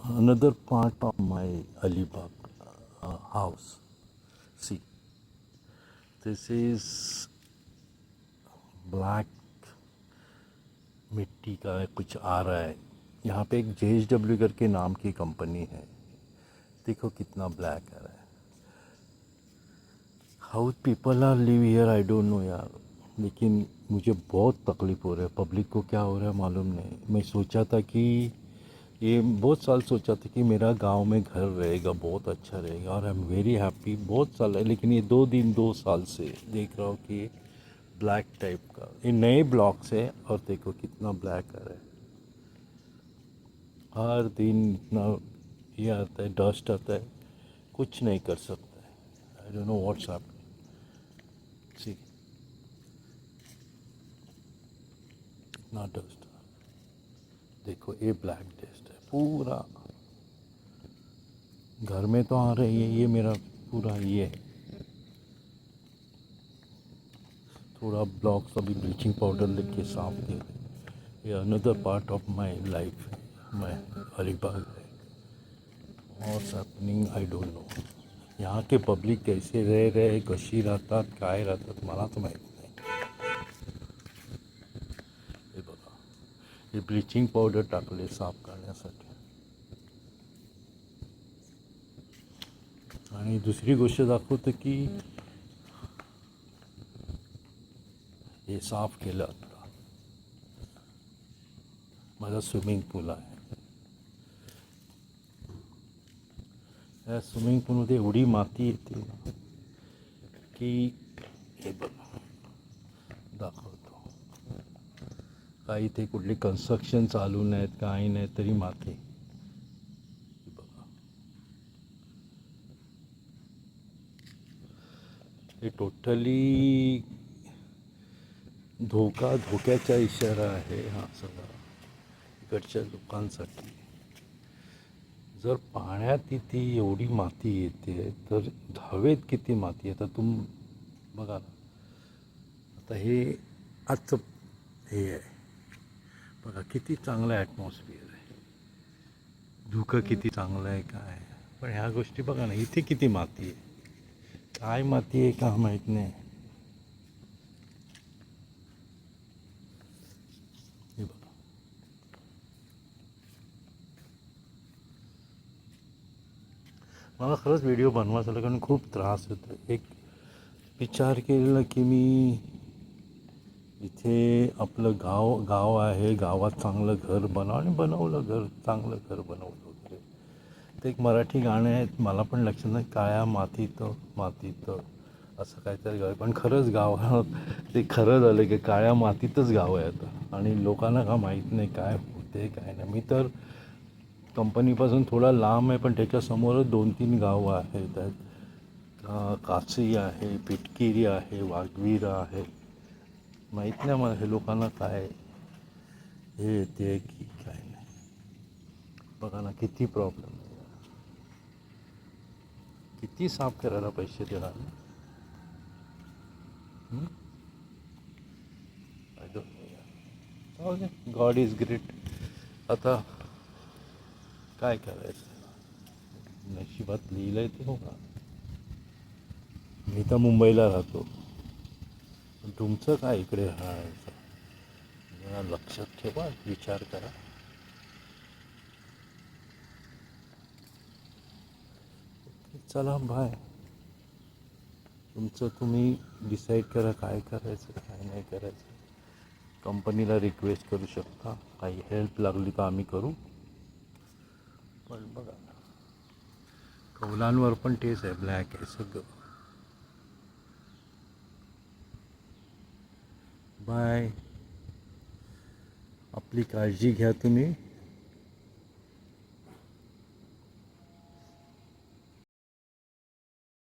another part of my Alibag house. See, this is black मिट्टी का कुछ आ रहा है। यहाँ पे एक JSW करके नाम की कंपनी है। देखो कितना ब्लैक आ रहा है। How people are live here I don't know यार, लेकिन मुझे बहुत तकलीफ़ हो रहा है। पब्लिक को क्या हो रहा है मालूम नहीं। मैं सोचा था कि ये बहुत साल सोचा था कि मेरा गांव में घर रहेगा, बहुत अच्छा रहेगा, और आई एम वेरी हैप्पी। बहुत साल है, लेकिन ये 2 साल से देख रहा हूँ कि ब्लैक टाइप का ये नए ब्लॉक्स है, और देखो कितना ब्लैक आ रहा है। हर दिन इतना ये आता है, डस्ट आता है, कुछ नहीं कर सकता है। I don't know what's happening. See कितना डस्ट, देखो ये ब्लैक डस्ट है पूरा। घर में तो आ रही है, ये मेरा पूरा ये है। थोड़ा ब्लॉक्स अभी ब्लीचिंग पाउडर लेके साफ किए। ये another part of my life है, मैं अलीबाग है। What's happening I don't no. यहाँ के पब्लिक कैसे रह रहे, कशी राहतात, काय राहतात मला तर माहीत नाही। हे बघा, हे ब्लीचिंग पावडर टाकले साफ करण्यासाठी। आणि दुसरी गोष्ट दाखवतो की हे साफ केलं आता। माझा स्विमिंग पूल आहे, या स्विमिंग पूलमध्ये एवढी माती येते ना की हे बघा दाखवतो। काही इथे कुठले कन्स्ट्रक्शन चालू नाहीत, काही नाही, तरी माती हे बघा। हे टोटली धोक्याचा इशारा आहे हा सगळा इकडच्या लोकांसाठी। जर पाण्यात इथे एवढी माती येते तर हवेत किती माती आहे, आता बघा ना। आता हे आजचं हे आहे बघा, किती चांगलं ॲटमॉस्फिअर आहे, धुकं किती चांगलं आहे काय आहे। पण ह्या गोष्टी बघा ना, इथे किती माती आहे, काय माती आहे का माहीत नाही। हे बघा, मला खरंच व्हिडिओ बनवायचा झाला कारण खूप त्रास होतो। एक विचार केलेला की मी इथे आपलं गाव आहे, गावात चांगलं घर बनावं, आणि बनवलं घर, चांगलं घर बनवलं वगैरे। ते एक मराठी गाणं आहे, मला पण लक्षात नाही, काळ्या मातीत असं काहीतरी गाव आहे। पण खरंच गाव ते खरं झालं की काळ्या मातीतच गाव आहे आता, आणि लोकांना का माहीत नाही काय होते काय नाही। मी तर कंपनीपासून थोडा लांब आहे, पण त्याच्यासमोरच 2-3 गावं आहेत। कासी आहे, पिटकिरी आहे, वाघवीरा आहे। माहीत नाही मला हे लोकांना काय हे येते की काय नाही। बघा ना किती प्रॉब्लेम, किती साफ करायला पैसे देणार ना। आय डोंट नो यार, गॉड इज ग्रेट। आता काय करायचं, नशिबात लिहिलं आहे ते होगा। मी तर मुंबईला राहतो, पण तुमचं काय इकडे राहायचं, जरा लक्षात ठेवा, विचार करा। चला बाय, तुमचं तुम्ही डिसाईड करा काय करायचं काय नाही करायचं। कंपनीला रिक्वेस्ट करू शकता, काही हेल्प लागली तर आम्ही करू। पण बघा कौलांवर पण तेच आहे, ब्लॅक आहे सगळं। बाय, आपली काळजी घ्या तुम्ही।